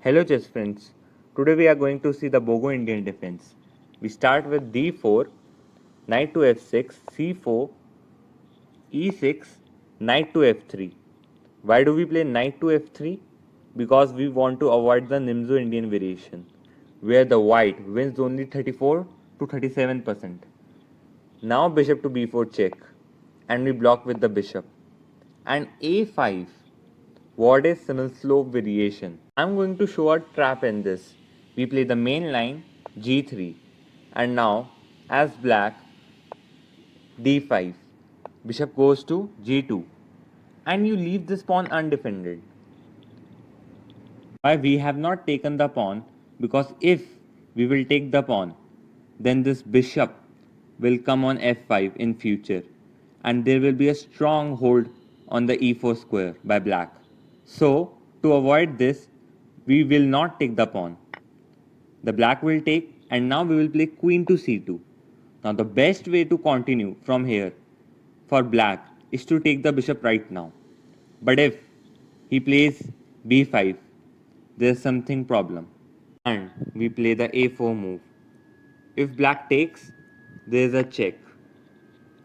Hello chess friends, today we are going to see the Bogo Indian Defense. We start with d4, knight to f6, c4, e6, knight to f3. Why do we play knight to f3? Because we want to avoid the Nimzo Indian variation, where the white wins only 34 to 37%. Now bishop to b4 check, and we block with the bishop. And a5, what is semi-slope variation? I'm going to show a trap in this. We play the main line g3, and now as black d5, bishop goes to g2, and you leave this pawn undefended. Why we have not taken the pawn? Because if we will take the pawn, then this bishop will come on f5 in future, and there will be a strong hold on the e4 square by black. So to avoid this, we will not take the pawn. The black will take, and now we will play queen to c2. Now the best way to continue from here for black is to take the bishop right now. But if he plays b5, there is something problem. And we play the a4 move. If black takes, there is a check.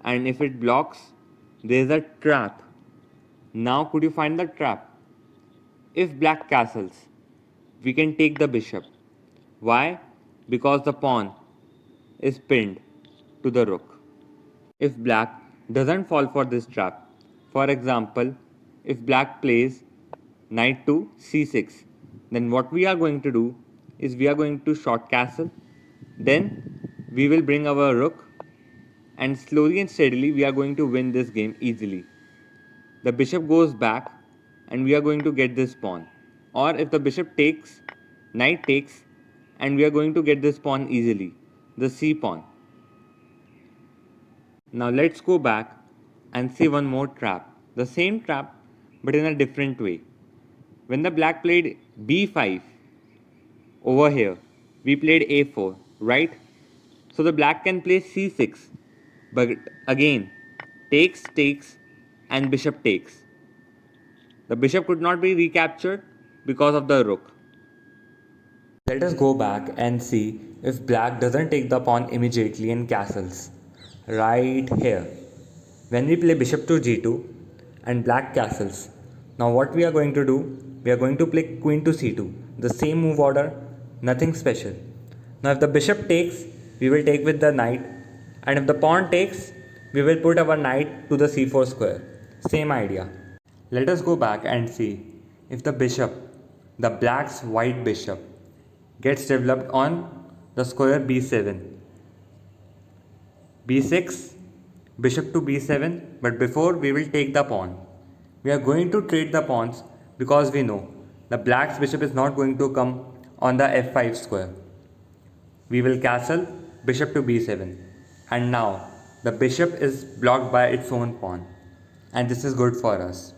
And if it blocks, there is a trap. Now could you find the trap? If black castles, we can take the bishop. Why? Because the pawn is pinned to the rook. If black doesn't fall for this trap, for example, if black plays knight to c6, then what we are going to do is we are going to short castle, then we will bring our rook, and slowly and steadily we are going to win this game easily. The bishop goes back and we are going to get this pawn. Or if the bishop takes, knight takes, and we are going to get this pawn easily, the c pawn. Now let's go back and see one more trap. The same trap but in a different way. When the black played b5 over here, we played a4, right? So the black can play c6, but again takes and bishop takes. The bishop could not be recaptured because of the rook. Let us go back and see if black doesn't take the pawn immediately and castles. Right here. When we play bishop to g2 and black castles. Now what we are going to do? We are going to play queen to c2. The same move order, nothing special. Now if the bishop takes, we will take with the knight, and if the pawn takes, we will put our knight to the c4 square. Same idea. Let us go back and see if the bishop, the black's white bishop, gets developed on the square b7. b6, bishop to b7, but before we will take the pawn. We are going to trade the pawns because we know the black's bishop is not going to come on the f5 square. We will castle bishop to b7, and now the bishop is blocked by its own pawn, and this is good for us.